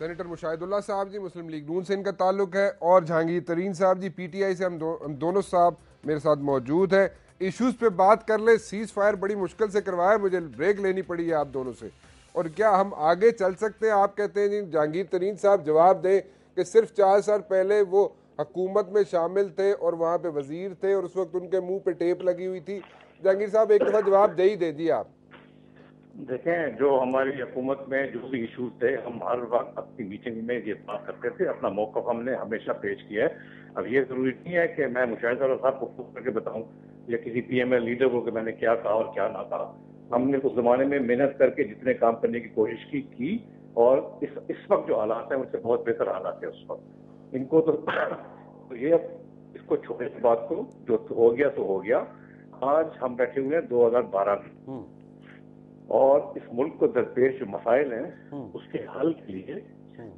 Senator Mushahidullah साहब जी मुस्लिम league नून से इनका ताल्लुक है, और जहांगीर तरीन साहब जी पीटीआई से, हम दोनों साहब मेरे साथ मौजूद है। इश्यूज पे बात कर ले। सीज फायर बड़ी मुश्किल से करवाया, मुझे ब्रेक लेनी पड़ी है आप दोनों से। और क्या हम आगे चल सकते हैं? आप कहते हैं जी जहांगीर तरीन साहब जवाब दें कि सिर्फ 4 साल पहले वो हुकूमत में शामिल थे और वहाँ पे वजीर थे और उस वक्त उनके मुंह पे टेप लगी हुई थी। जहांगीर साहब एक दफा जवाब दे ही दे दिए आप। देखें, जो हमारी हुकूमत में जो भी इश्यूज थे, हम हर वक्त अपनी मीटिंग में ये बात करते थे, अपना मौक़िफ़ हमने हमेशा पेश किया है। अब ये जरूरी नहीं है कि मैं मुशाहिदुल्लाह साहब को फोन करके बताऊं या किसी पीएमएल लीडर को कि मैंने क्या कहा और क्या ना कहा। हमने उस जमाने में मेहनत करके जितने काम करने की कोशिश की और इस वक्त जो हालात है उससे बहुत बेहतर हालात है उस वक्त। इनको तो ये अब इसको छोड़े इस बात को, जो हो गया सो हो गया। आज हम बैठे हुए हैं 2012 में और इस मुल्क को दरपेश जो मसाइल हैं उसके हल के लिए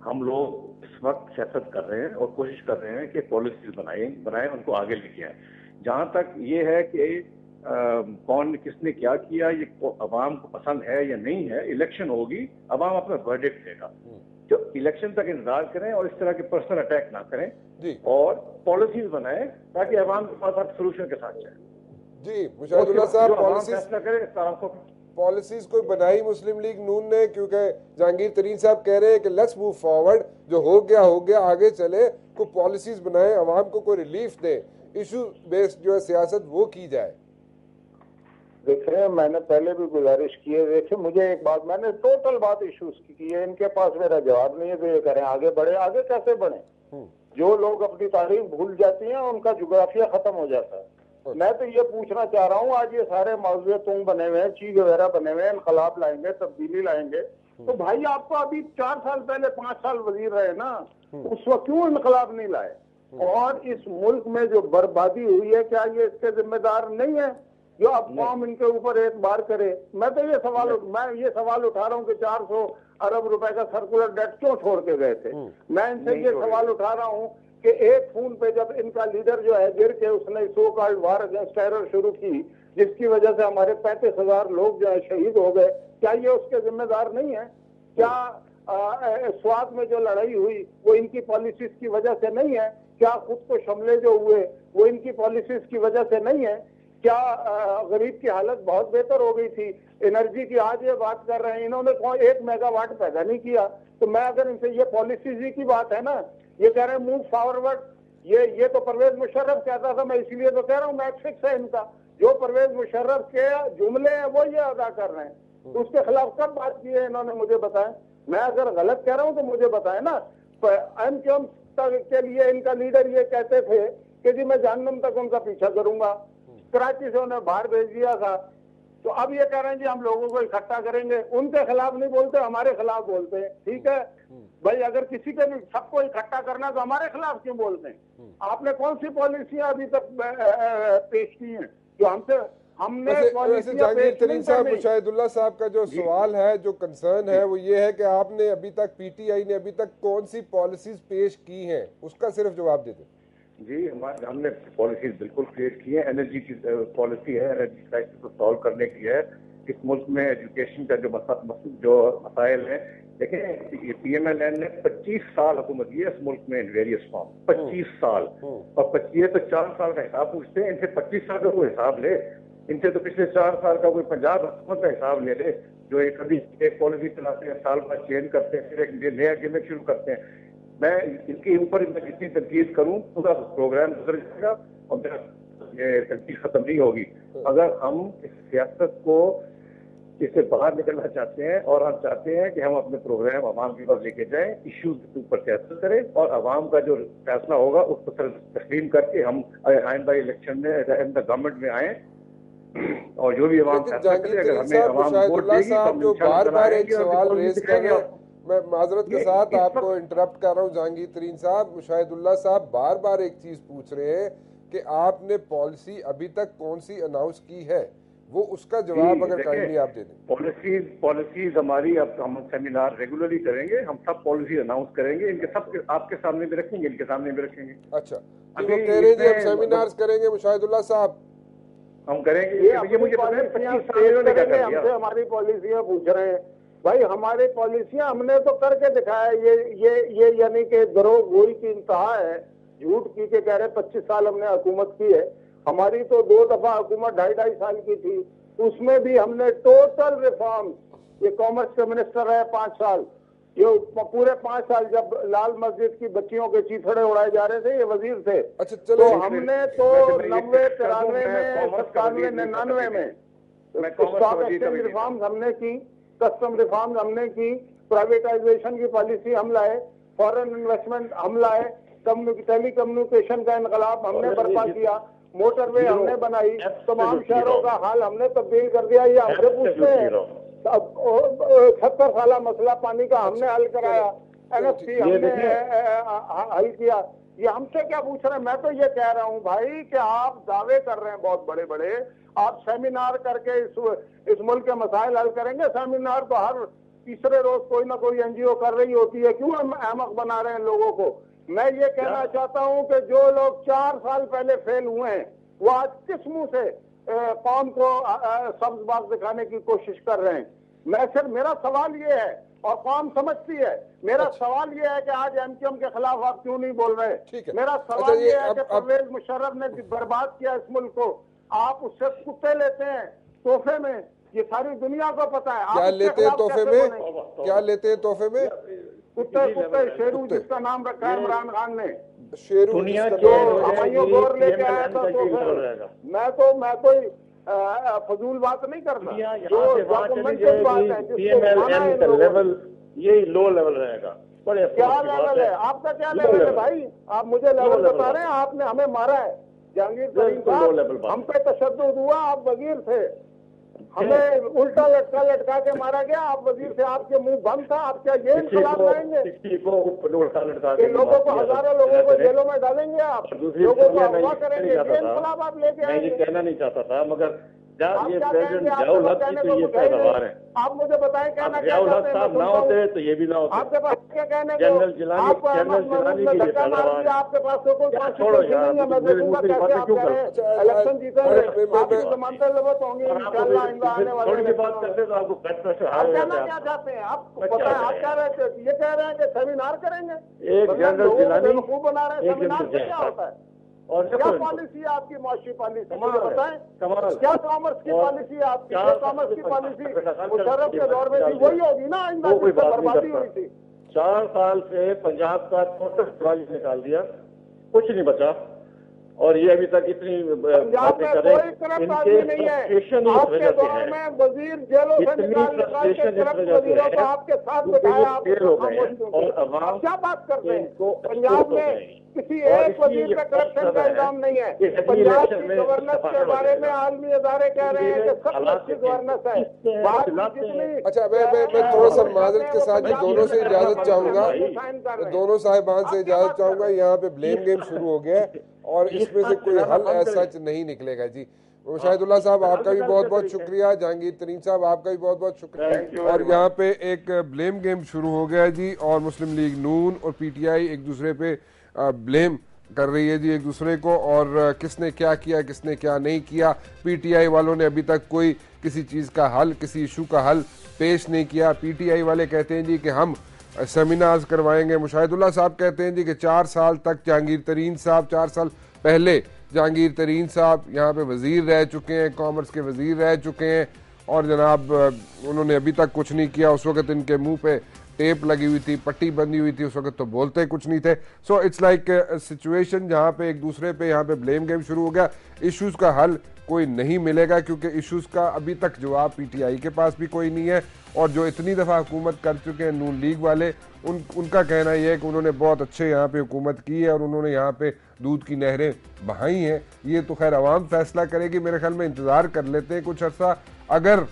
हम लोग इस वक्त सियासत कर रहे हैं और कोशिश कर रहे हैं कि पॉलिसीज बनाए उनको आगे लेके आए। जहां तक ये है कि कौन किसने क्या किया, ये अवाम को पसंद है या नहीं है, इलेक्शन होगी, अवाम अपना वर्डिक्ट देगा। जो इलेक्शन तक इंतजार करें और इस तरह के पर्सनल अटैक ना करें और पॉलिसीज बनाए ताकि अवाम के पास आप सोल्यूशन के साथ जाए। जी मुशाहिदुल्लाह साहब, पॉलिसीज कोई बनाई मुस्लिम लीग नून ने? क्योंकि जहांगीर तरीन साहब कह रहे हैं कि लेट्स मूव फॉरवर्ड, जो हो गया आगे चले, कोई पॉलिसीज बनाए, अवाम को कोई रिलीफ दे, इशू बेस्ड जो है सियासत वो की जाए। देखिए, मैंने पहले भी गुजारिश की है। देखिए, मुझे एक बात, मैंने टोटल बात इश्यूज की है, इनके पास मेरा जवाब नहीं है तो ये करें आगे बढ़े। आगे कैसे बढ़े? जो लोग अपनी तारीख भूल जाती हैं उनका जुग्राफिया खत्म हो जाता है। मैं तो ये पूछना चाह रहा हूँ, आज ये सारे मौजूद तुम बने हुए हैं, ची वगैरह बने हुए हैं, इनकलाब लाएंगे, तब्दीली लाएंगे, तो भाई आपको अभी 4 साल पहले 5 साल वजीर रहे ना, उस वक्त क्यों इनकलाब नहीं लाए? और इस मुल्क में जो बर्बादी हुई है, क्या ये इसके जिम्मेदार नहीं है जो अब कौम इनके ऊपर एक बार करे? मैं तो ये सवाल उठा रहा हूँ कि 400 अरब रुपए का सर्कुलर डेट क्यों छोड़ के गए थे? मैं इनसे ये सवाल उठा रहा हूँ कि एक खून पे जब इनका लीडर जो है गिर के उसने सो कॉल्ड वार अगेंस्ट टेरर शुरू की, जिसकी वजह से हमारे 35,000 लोग जो है शहीद हो गए, क्या ये उसके जिम्मेदार नहीं है? क्या स्वाद में जो लड़ाई हुई वो इनकी पॉलिसीज की वजह से नहीं है? क्या खुद को हमले जो हुए वो इनकी पॉलिसीज की वजह से नहीं है? क्या गरीब की हालत बहुत बेहतर हो गई थी? एनर्जी की आज ये बात कर रहे हैं, इन्होंने 1 मेगावाट पैदा नहीं किया। तो मैं अगर इनसे ये पॉलिसीज ही की बात है ना, ये कह रहे हैं मूव फॉरवर्ड, ये तो परवेज मुशर्रफ कहता था, मैं इसलिए तो कह रहा हूँ मैच फिक्स है इनका। जो परवेज मुशर्रफ के जुमले हैं वो ये अदा कर रहे हैं, तो उसके खिलाफ कब बात की है इन्होंने मुझे बताएं। मैं अगर गलत कह रहा हूँ तो मुझे बताएं ना। एमक्यूएम के लिए इनका लीडर ये कहते थे कि जी मैं जहन्नुम तक उनका पीछा करूंगा, कराची से उन्हें बाहर भेज दिया था। तो अब ये कह रहे हैं जी हम लोगों को इकट्ठा करेंगे, उनके खिलाफ नहीं बोलते, हमारे खिलाफ बोलते हैं। ठीक है भाई, अगर किसी के भी सबको इकट्ठा करना तो हमारे खिलाफ क्यों बोलते हैं? आपने कौन सी पॉलिसियां अभी तक पेश की हैं जो हमने जहांगीर तरीन साहब, मुशाहिदुल्लाह साहब का जो सवाल है, जो कंसर्न है, वो ये है कि आपने अभी तक, पीटीआई ने अभी तक कौन सी पॉलिसीज पेश की हैं, उसका सिर्फ जवाब दे दें। जी, हमने पॉलिसीज बिल्कुल क्रिएट की है। एनर्जी की पॉलिसी है, एनर्जी क्राइसिस को सॉल्व करने की है। इस मुल्क में एजुकेशन का जो मसाइल है, देखें पीएमएलएन ने 25 साल हुकूमत की है इस मुल्क में इन वेरियस फॉर्म, 25 साल। और 25 तो 4 साल का हिसाब पूछते हैं, इनसे 25 साल का कोई हिसाब ले। इनसे तो पिछले 4 साल का कोई पंजाब हुकूमत का हिसाब ले ले, जो एक कभी एक पॉलिसी चलाते हैं, साल बाद चेंज करते हैं, फिर एक नया गिमिक शुरू करते हैं। मैं इनके ऊपर जितनी तनकीद करूं पूरा प्रोग्राम गुजर जाएगा और मेरा ये तनकीद खत्म नहीं होगी। अगर हम इस सियासत को इससे बाहर निकलना चाहते हैं और हम चाहते हैं कि हम अपने प्रोग्राम अवाम की तरफ लेके जाएं, इश्यूज के ऊपर सियासत करें और अवाम का जो फैसला होगा उसको तस्लीम करके हम आइंदा इलेक्शन में गवर्नमेंट में आए और जो भी अवाम फैसला करे, अगर हमें अवाम वोट देगी तो हम बार-बार एक सवाल रेज कर रहे हैं। मैं माजरत के साथ आपको इंटरप्ट कर रहा हूँ जहांगीर तरीन साहब। मुशाहिदुल्लाह साहब बार बार एक चीज पूछ रहे हैं कि आपने पॉलिसी अभी तक कौन सी अनाउंस की है, वो उसका जवाब अगर काइंडली आप दे दें। पॉलिसीज हमारी, अब हम सेमिनार रेगुलरली करेंगे, हम सब पॉलिसी अनाउंस करेंगे, इनके सब आपके सामने भी रखेंगे, इनके सामने भी रखेंगे। अच्छा, तो वो कह रहे हैं हम सेमिनार्स करेंगे मुशाहिदुल्लाह साहब, हम करेंगे। ये मुझे पता है 25 साल इन्होंने क्या कर दिया। हमसे हमारी पॉलिसियां पूछ रहे हैं, भाई हमारी पॉलिसियां हमने तो करके दिखाया। ये यानी कि दरोगोई की इंतहा है, झूठ की के कह रहे 25 साल हमने हुकूमत की है। हमारी तो 2 दफा हुकूमत 2.5 साल की थी, उसमें भी हमने टोटल रिफॉर्म। ये कॉमर्स के मिनिस्टर रहे 5 साल, ये पूरे 5 साल जब लाल मस्जिद की बच्चियों के चीथड़े उड़ाए जा रहे थे ये वजीर थे। अच्छा चलो, तो हमने तो 90, 93 में, 97, 99 में स्टॉक एक्सचेंज रिफॉर्म्स हमने की, कस्टम रिफॉर्म्स हमने की, प्राइवेटाइजेशन की पॉलिसी हम लाए, फॉरेन इन्वेस्टमेंट हम लाए, टेली कम्युनिकेशन का इनकलाब हमने बर्पा किया, मोटरवे हमने बनाई, तमाम शहरों का हाल हमने तब्दील कर दिया। ये हमसे पूछते हैं 70 साल मसला पानी का हमने हल कराया, एनएफसी हमने हल किया। ये हमसे क्या पूछ रहे हैं? मैं तो ये कह रहा हूँ भाई कि आप दावे कर रहे हैं बहुत बड़े बड़े, आप सेमिनार करके इस मुल्क के मसाइल हल करेंगे। सेमिनार तो हर तीसरे रोज कोई ना कोई एनजीओ कर रही होती है, क्यों हम अहमक बना रहे हैं लोगों को? मैं ये कहना चाहता हूँ कि जो लोग 4 साल पहले फेल हुए हैं वो आज किस मुंह से कौम को सब्ज बाग दिखाने की कोशिश कर रहे हैं? मैं सिर्फ, मेरा सवाल ये है और कौम समझती है, मेरा सवाल ये है कि आज एमक्यूएम के खिलाफ आप क्यों नहीं बोल रहे? मेरा सवाल ये है कि परवेज मुशर्रफ ने बर्बाद किया इस मुल्क को, आप उससे कुत्ते लेते हैं तोहफे में, ये सारी दुनिया को पता है। क्या लेते हैं तोहफे में? क्या लेते हैं तोहफे में? कुत्ते शेरू, जिसका नाम रखा है इमरान खान ने, शेरू, दुनिया जो हवाइयों गोर लेके आया था। तो मैं कोई फजूल बात नहीं करता, जो डॉक्यूमेंटेड बात है। लेवल यही लो लेवल रहेगा। क्या लेवल है आपका? क्या लेवल है भाई? आप मुझे लेवल बता रहे हैं? आपने हमें मारा है जहांगीर तरीन साहब, हम पे तशद्दुद हुआ, आप वजीर थे, हमें उल्टा लटका के मारा गया, आप वजीर से, आपके मुंह बंद था। आप क्या ये इंकलाब लाएंगे? लोगों को, हजारों लोगों को जेलों में डालेंगे, आप लोगों को अगवा करेंगे, ये इंकलाब आप लेके आएंगे? मैं ये कहना नहीं चाहता था, मगर आप मुझे बताएं, कहना क्या चाहते हैं? ना होते तो ये भी ना होता। आपके पास क्या कहने को? जनरल जिलानी भी धक्का मार दिया, आपके पास तो कोई कॉन्स्टिट्यूशन नहीं है। मैं देखूंगा कैसे आप कह रहे हैं इलेक्शन जीतेंगे, आपकी जमानतें जरूरत होंगी इंशाल्लाह आने वाले बात करते तो आपको आप कहना क्या चाहते हैं? आपको पता है आप क्या रहे थे? ये कह रहे हैं कि सेमिनार करेंगे, एक जनरल जिलानी खूब बना रहे हैं। सेमिनार से क्या होता है? और क्या पॉलिसी है आपकी? मुआशी पॉलिसी मुझे बताएं, क्या कॉमर्स की पॉलिसी है आपकी? कॉमर्स की पॉलिसी मुशर्रफ के दौर में थी, वही होगी ना? आइंदा बर्बादी हुई थी। 4 साल से पंजाब का टोटल प्रोजेक्ट निकाल दिया, कुछ नहीं बचा। और ये अभी तक इतनी पंजाब में कोई करप्ट आदमी नहीं है। आपके दौर में वजीर जेलों से निकाल के करप्ट वजीरों को आपके साथ बिठाया, आप क्या बात करते हैं? पंजाब में किसी एक वजीर पे करप्शन का इल्जाम नहीं है। पंजाब की गवर्नेंस के बारे में आलमी अदारे कह रहे हैं कि सब अच्छी गवर्नेंस है। अच्छा, मैं थोड़ा सा माजरत के साथ ही दोनों से इजाजत चाहूंगा, दोनों साहिबान से इजाजत चाहूंगा। यहाँ पे ब्लेम गेम शुरू हो गया है और इसमें से कोई हल ऐसा सच नहीं निकलेगा। जी मुशाहिदुल्लाह साहब आपका भी बहुत बहुत शुक्रिया, जहांगीर तरीन साहब आपका भी बहुत बहुत शुक्रिया। और यहाँ पे एक ब्लेम गेम शुरू हो गया जी, और मुस्लिम लीग नून और पीटीआई एक दूसरे पे ब्लेम कर रही है जी एक दूसरे को, और किसने क्या किया किसने क्या नहीं किया। पीटीआई वालों ने अभी तक कोई किसी चीज़ का हल, किसी इशू का हल पेश नहीं किया। पीटीआई वाले कहते हैं जी कि हम सेमिनार्स करवाएंगे। मुशाहिदुल्लाह साहब कहते हैं जी कि 4 साल तक जहांगीर तरीन साहब, 4 साल पहले जहांगीर तरीन साहब यहाँ पे वजीर रह चुके हैं, कॉमर्स के वजीर रह चुके हैं, और जनाब उन्होंने अभी तक कुछ नहीं किया। उस वक्त इनके मुंह पे टेप लगी हुई थी, पट्टी बंधी हुई थी, उस वक्त तो बोलते कुछ नहीं थे। सो इट्स लाइक सिचुएशन जहाँ पे एक दूसरे पे यहाँ पे ब्लेम गेम शुरू हो गया। इश्यूज का हल कोई नहीं मिलेगा क्योंकि इश्यूज का अभी तक जवाब पीटीआई के पास भी कोई नहीं है, और जो इतनी दफ़ा हुकूमत कर चुके हैं नून लीग वाले, उनका कहना यह है कि उन्होंने बहुत अच्छे यहाँ पे हुकूमत की है और उन्होंने यहाँ पे दूध की नहरें बहाई हैं। ये तो खैर अवाम फैसला करेगी। मेरे ख्याल में इंतज़ार कर लेते हैं कुछ अर्सा, अगर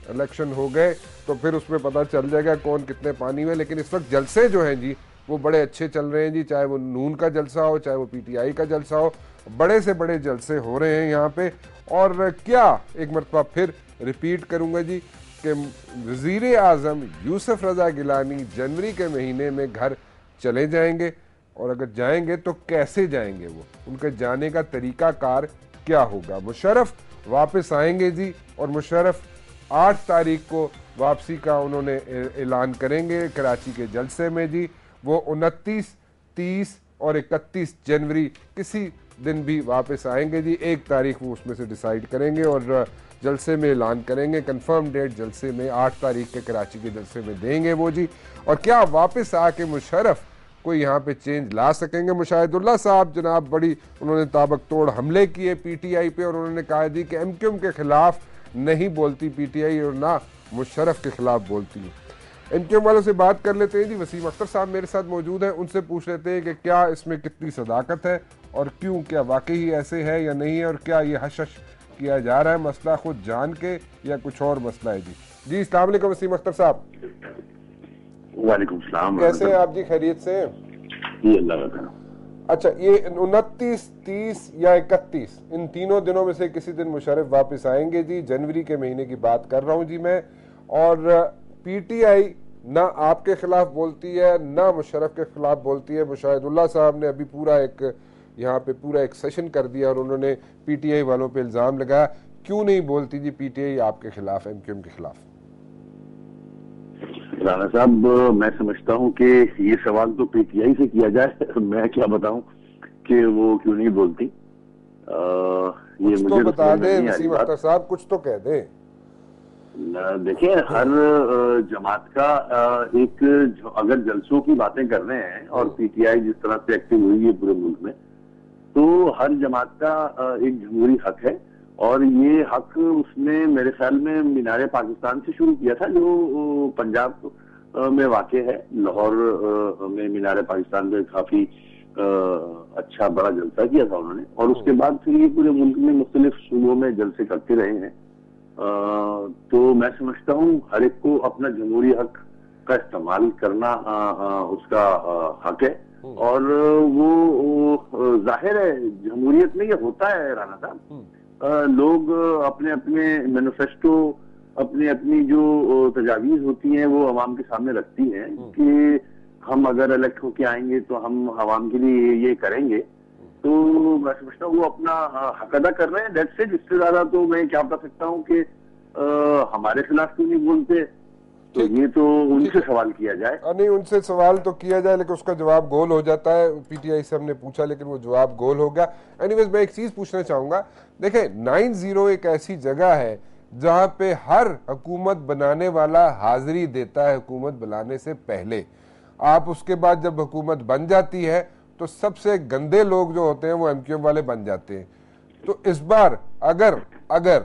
इलेक्शन हो गए तो फिर उसमें पता चल जाएगा कौन कितने पानी में। लेकिन इस वक्त जलसे जो हैं जी वो बड़े अच्छे चल रहे हैं जी, चाहे वो नून का जलसा हो चाहे वो पीटीआई का जलसा हो, बड़े से बड़े जलसे हो रहे हैं यहाँ पे। और क्या एक मरतबा फिर रिपीट करूँगा जी कि वज़ीर आज़म यूसुफ रज़ा गिलानी जनवरी के महीने में घर चले जाएंगे, और अगर जाएंगे तो कैसे जाएंगे, वो उनके जाने का तरीका कार क्या होगा। मुशर्रफ वापस आएंगे जी, और मुशर्रफ 8 तारीख को वापसी का उन्होंने ऐलान करेंगे कराची के जलसे में जी। वो 29, 30 और 31 जनवरी किसी दिन भी वापस आएंगे जी। 1 तारीख वो उसमें से डिसाइड करेंगे और जलसे में ऐलान करेंगे। कंफर्म डेट जलसे में 8 तारीख के कराची के जलसे में देंगे वो जी। और क्या वापस आके मुशर्रफ कोई यहाँ पे चेंज ला सकेंगे? मुशाहिदुल्लाह साहब जनाब बड़ी उन्होंने ताबकतोड़ हमले किए पीटीआई पे और उन्होंने कहा जी कि एमक्यूएम के खिलाफ नहीं बोलती पीटीआई और ना मुशर्रफ के खिलाफ बोलती है। एमक्यूएम वालों से बात कर लेते हैं जी। वसीम अख्तर साहब मेरे साथ मौजूद हैं, उनसे पूछ लेते हैं कि क्या इसमें कितनी सदाकत है और क्यों, क्या वाकई ऐसे है या नहीं है, और क्या ये हश किया जा रहा है मसला खुद जान के या कुछ और मसला है जी। जी अस्सलाम वालेकुम वसीम अख्तर साहब। वालेकुम सलाम। कैसे हैं आप जी? खैरियत से हैं? जी अल्लाह का करम। अच्छा, ये 29, 30 या 31 इन तीनों दिनों में से किसी दिन मुशर्रफ वापस आएंगे जी। जनवरी के महीने की बात कर रहा हूं जी मैं। और पीटीआई ना आपके खिलाफ बोलती है ना मुशर्रफ के खिलाफ बोलती है। मुशाहिदुल्लाह साहब ने अभी पूरा एक सेशन कर दिया और उन्होंने पीटीआई वालों पे इल्जाम लगाया। क्यों नहीं बोलती जी पीटीआई आपके खिलाफ, एमक्यूएम के खिलाफ? राणा साहब, मैं समझता हूं कि ये सवाल तो पीटीआई से किया जाए। मैं क्या बताऊं कि वो क्यों नहीं बोलती। ये कुछ तो बता दें वसीम अख्तर साहब, कुछ तो कह दें। देखिए, हर जमात का एक अगर जलसों की बातें कर रहे हैं और पीटीआई जिस तरह से एक्टिव हुई है पूरे मुल्क में, तो हर जमात का एक जमहूरी हक है। और ये हक उसने मेरे ख्याल में मीनारे पाकिस्तान से शुरू किया था, जो पंजाब में वाक़ है। लाहौर में मीनारे पाकिस्तान में काफी अच्छा बड़ा जलसा किया था उन्होंने, और उसके बाद फिर ये पूरे मुल्क में मुख्तलिफ सूबों में जलसे करते रहे हैं। तो मैं समझता हूँ हर एक को अपना जमहूरी हक का इस्तेमाल करना उसका हक है। और वो जाहिर है जमहूरियत में ये होता है राना साहब, लोग अपने अपने मैनिफेस्टो, अपनी अपनी जो तजावीज होती हैं वो अवाम के सामने रखती हैं कि हम अगर इलेक्ट होके आएंगे तो हम अवाम के लिए ये करेंगे। तो मैं समझता हूँ वो अपना हक अदा कर रहे हैं। दैट से जिससे ज्यादा तो मैं क्या बता सकता हूँ कि हमारे खिलाफ क्यों नहीं बोलते, तो ये तो उनसे सवाल किया जाए। नहीं, उनसे सवाल तो किया जाए लेकिन उसका जवाब गोल हो जाता है। पीटीआई से हमने पूछा लेकिन वो जवाब गोल हो गया। एनीवेज, मैं एक चीज पूछना चाहूंगा। देखें, 90 एक ऐसी जगह है जहां पे हर हुकूमत बनाने वाला हाजिरी देता है हुकूमत बनाने से पहले। आप उसके बाद जब हुकूमत बन जाती है तो सबसे गंदे लोग जो होते हैं वो एमक्यूएम वाले बन जाते हैं। तो इस बार अगर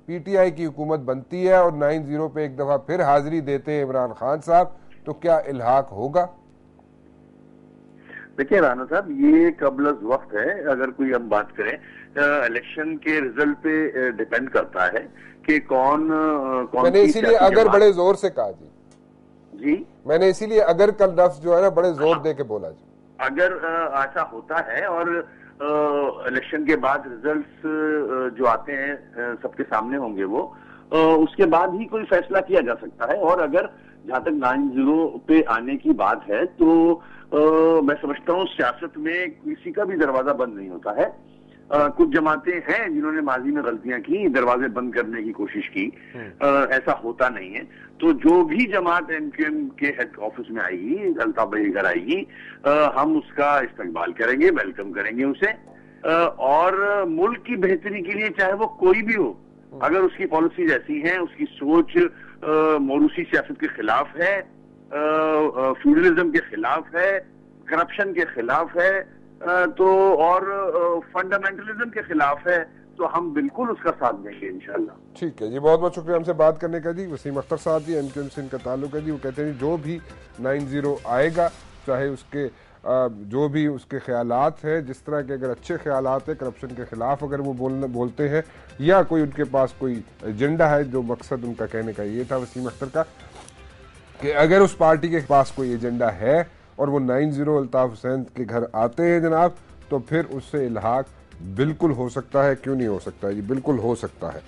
पीटीआई की हुकूमत बनती है और 90 पे एक दफा फिर हाजिरी देते हैं इमरान खान साहब, तो क्या इल्हाक होगा? देखिए राना साहब, ये कबल वक्त है। अगर कोई हम बात करें, इलेक्शन के रिजल्ट पे डिपेंड करता है कि कौन मैंने इसीलिए अगर बड़े जोर से कहा जी, मैंने इसीलिए अगर कल लफ्ज जो है ना बड़े जोर दे के बोला जी। अगर ऐसा होता है और इलेक्शन के बाद रिजल्ट्स जो आते हैं सबके सामने होंगे, वो उसके बाद ही कोई फैसला किया जा सकता है। और अगर जहां तक 90 पे आने की बात है तो मैं समझता हूँ सियासत में किसी का भी दरवाजा बंद नहीं होता है। कुछ जमातें हैं जिन्होंने माजी में गलतियां की, दरवाजे बंद करने की कोशिश की, ऐसा होता नहीं है। तो जो भी जमात एमक्यूएम के हेड ऑफिस में आएगी, अल्ताफ भाई घर आएगी, हम उसका इस्तकबाल करेंगे, वेलकम करेंगे उसे। और मुल्क की बेहतरी के लिए चाहे वो कोई भी हो, अगर उसकी पॉलिसीज ऐसी हैं, उसकी सोच मोरूसी सियासत के खिलाफ है, फ्यूडलिज्म के खिलाफ है, करप्शन के खिलाफ है, तो और फंडामेंटलिज्म के खिलाफ है, तो हम बिल्कुल उसका साथ देंगे इंशाल्लाह। ठीक है जी, बहुत बहुत शुक्रिया हमसे बात करने का जी। वसीम अख्तर साहब जी, एमक्यूएम से इनका ताल्लुक है जी। वो कहते हैं जो भी 90 आएगा, चाहे उसके जो भी उसके ख्यालात हैं, जिस तरह के अगर अच्छे ख्यालात हैं करप्शन के खिलाफ अगर वो बोलते हैं, या कोई उनके पास कोई एजेंडा है, जो मकसद उनका कहने का ये था वसीम अख्तर का कि अगर उस पार्टी के पास कोई एजेंडा है और वो 90 अल्ताफ हुसैन के घर आते हैं जनाब, तो फिर उससे इल्हाक बिल्कुल हो सकता है। क्यों नहीं हो सकता है जी? बिल्कुल हो सकता है।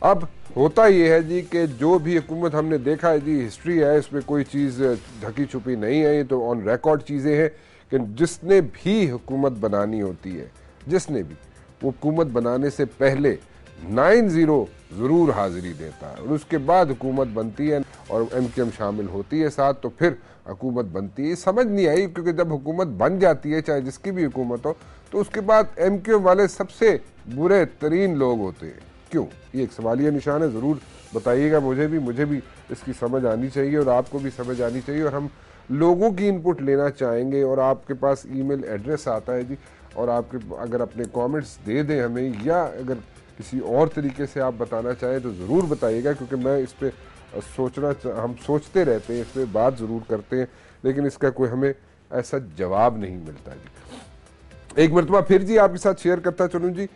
अब होता ये है जी कि जो भी हुकूमत हमने देखा है जी, हिस्ट्री है, इसमें कोई चीज़ ढकी छुपी नहीं है, ये तो ऑन रिकॉर्ड चीज़ें हैं कि जिसने भी हुकूमत बनानी होती है, जिसने भी, वो हुकूमत बनाने से पहले 90 ज़रूर हाज़िरी देता है और उसके बाद हुकूमत बनती है और MQM शामिल होती है साथ, तो फिर हुकूमत बनती है। समझ नहीं आई, क्योंकि जब हुकूमत बन जाती है चाहे जिसकी भी हुकूमत हो, तो उसके बाद MQM वाले सबसे बुरे तरीन लोग होते हैं। क्यों? ये एक सवालिया निशान है, ज़रूर बताइएगा। मुझे भी इसकी समझ आनी चाहिए और आपको भी समझ आनी चाहिए, और हम लोगों की इनपुट लेना चाहेंगे। और आपके पास ईमेल एड्रेस आता है जी, और आपके अगर अपने कमेंट्स दे दें हमें, या अगर किसी और तरीके से आप बताना चाहें तो ज़रूर बताइएगा, क्योंकि मैं इस पर हम सोचते रहते हैं, इस पर बात ज़रूर करते हैं, लेकिन इसका कोई हमें ऐसा जवाब नहीं मिलता जी। एक मरतबा फिर जी आपके साथ शेयर करता चलूँ जी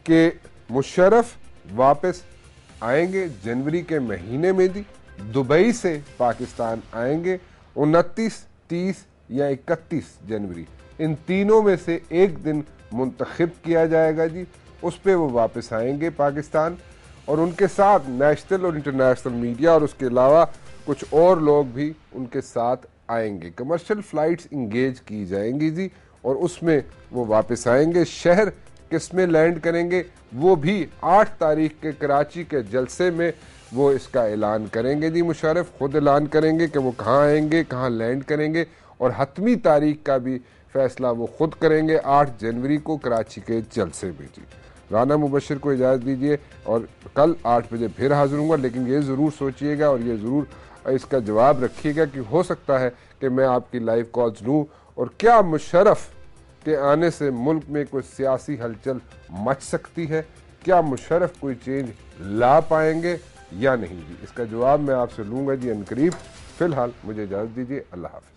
कि मुशर्रफ वापस आएंगे जनवरी के महीने में जी, दुबई से पाकिस्तान आएंगे 29, 30 या 31 जनवरी, इन तीनों में से एक दिन मुंतखब किया जाएगा जी, उस पर वो वापस आएंगे पाकिस्तान, और उनके साथ नेशनल और इंटरनेशनल मीडिया और उसके अलावा कुछ और लोग भी उनके साथ आएंगे। कमर्शियल फ़्लाइट्स इंगेज की जाएंगी जी, और उसमें वो वापस आएंगे। शहर किस में लैंड करेंगे वो भी 8 तारीख के कराची के जलसे में वो इसका ऐलान करेंगे जी। मुशर्रफ खुद ऐलान करेंगे कि वो कहाँ आएंगे, कहाँ लैंड करेंगे, और हतमी तारीख का भी फैसला वो खुद करेंगे 8 जनवरी को कराची के जलसे में जी। राना मुबशिर को इजाज़त दीजिए, और कल 8 बजे फिर हाजिर हूँगा, लेकिन ये ज़रूर सोचिएगा और ये ज़रूर इसका जवाब रखिएगा कि हो सकता है कि मैं आपकी लाइव कॉल्स लूँ, और क्या मुशर्रफ के आने से मुल्क में कोई सियासी हलचल मच सकती है, क्या मुशर्रफ कोई चेंज ला पाएंगे या नहीं जी। इसका जवाब मैं आपसे लूँगा जी अनकरीब। फ़िलहाल मुझे इजाज़त दीजिए, अल्लाह हाफ़िज़।